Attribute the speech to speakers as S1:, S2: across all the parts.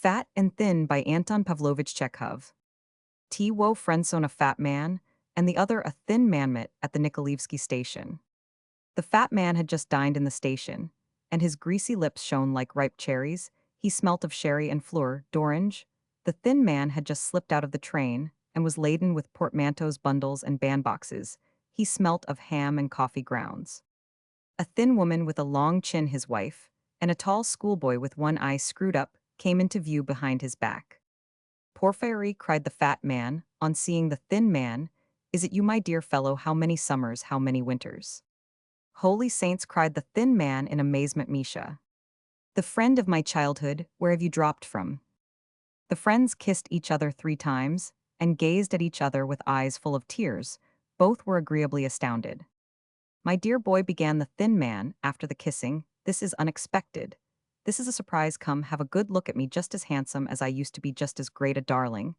S1: Fat and Thin by Anton Pavlovich Chekhov. T-Wo friendzone a fat man, and the other a thin man met at the Nikolaevsky station. The fat man had just dined in the station, and his greasy lips shone like ripe cherries. He smelt of sherry and fleur d'orange. The thin man had just slipped out of the train and was laden with portmanteaus, bundles, and bandboxes. He smelt of ham and coffee grounds. A thin woman with a long chin, his wife, and a tall schoolboy with one eye screwed up, came into view behind his back. Porphyry, cried the fat man, on seeing the thin man, is it you, my dear fellow? How many summers, how many winters? Holy saints, cried the thin man in amazement. Misha, the friend of my childhood, where have you dropped from? The friends kissed each other 3 times, and gazed at each other with eyes full of tears. Both were agreeably astounded. My dear boy, began the thin man, after the kissing, this is unexpected. This is a surprise. Come, have a good look at me, just as handsome as I used to be, just as great a darling,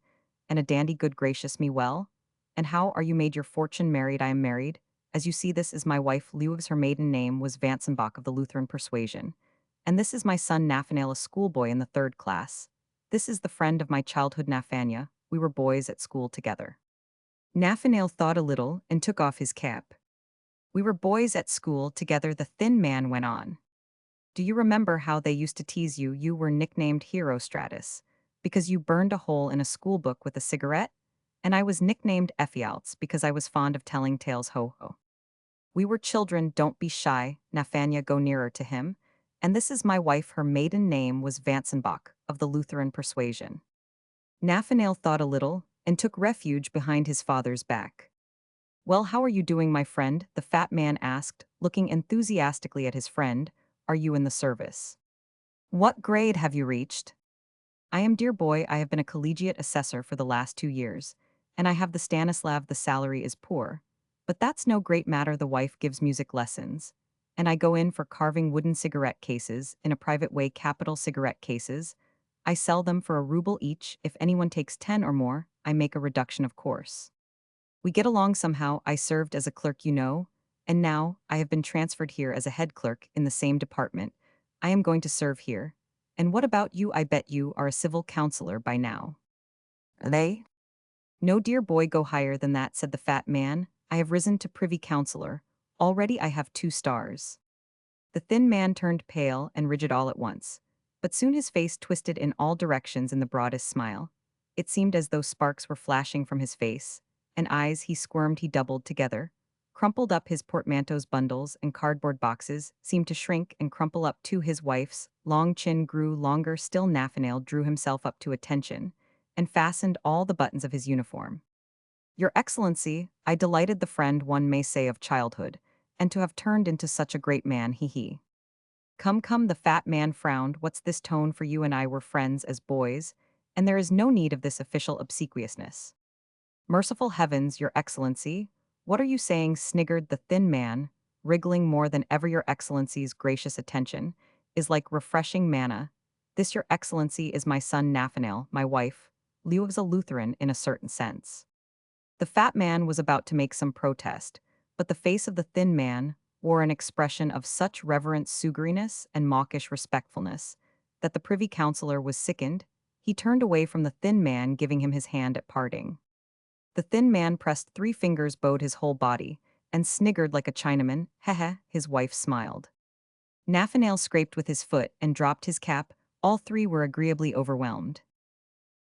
S1: and a dandy. Good gracious me, well? And how are you made your fortune? Married? I am married. As you see, this is my wife, Liugs. Her maiden name was Vansenbach, of the Lutheran persuasion. And this is my son Nathanael, a schoolboy in the 3rd class. This is the friend of my childhood, Nathania. We were boys at school together. Nathanael thought a little and took off his cap. We were boys at school together, the thin man went on. Do you remember how they used to tease you? You were nicknamed Herostratus, because you burned a hole in a school book with a cigarette, and I was nicknamed Ephialtes because I was fond of telling tales. Ho ho. We were children, don't be shy. Nathania, go nearer to him. And this is my wife, her maiden name was Vansenbach, of the Lutheran persuasion. Nathanael thought a little and took refuge behind his father's back. Well, how are you doing, my friend? The fat man asked, looking enthusiastically at his friend. Are you in the service? What grade have you reached? I am, dear boy, I have been a collegiate assessor for the last 2 years, and I have the Stanislav. The salary is poor, but that's no great matter. The wife gives music lessons, and I go in for carving wooden cigarette cases in a private way. Capital cigarette cases. I sell them for a ruble each. If anyone takes 10 or more, I make a reduction, of course. We get along somehow. I served as a clerk, you know, and now I have been transferred here as a head clerk in the same department. I am going to serve here. And what about you? I bet you are a civil counselor by now. They? No, dear boy, go higher than that, said the fat man. I have risen to privy councillor. Already I have 2 stars. The thin man turned pale and rigid all at once, but soon his face twisted in all directions in the broadest smile. It seemed as though sparks were flashing from his face, and eyes he squirmed, he doubled together, crumpled up. His portmanteaus, bundles, and cardboard boxes seemed to shrink and crumple up too. His wife's long chin grew longer still. Nathanael drew himself up to attention and fastened all the buttons of his uniform. Your Excellency, I delighted the friend, one may say, of childhood, and to have turned into such a great man. He. Come, come, the fat man frowned. What's this tone? For you and I were friends as boys, and there is no need of this official obsequiousness. Merciful heavens, Your Excellency, what are you saying? Sniggered the thin man, wriggling more than ever. Your Excellency's gracious attention is like refreshing manna. This, Your Excellency, is my son Nathanael, my wife. Liu is a Lutheran in a certain sense. The fat man was about to make some protest, but the face of the thin man wore an expression of such reverent sugariness and mawkish respectfulness that the privy councillor was sickened. He turned away from the thin man, giving him his hand at parting. The thin man pressed 3 fingers, bowed his whole body, and sniggered like a Chinaman. Heh. His wife smiled. Nathanael scraped with his foot and dropped his cap. All 3 were agreeably overwhelmed.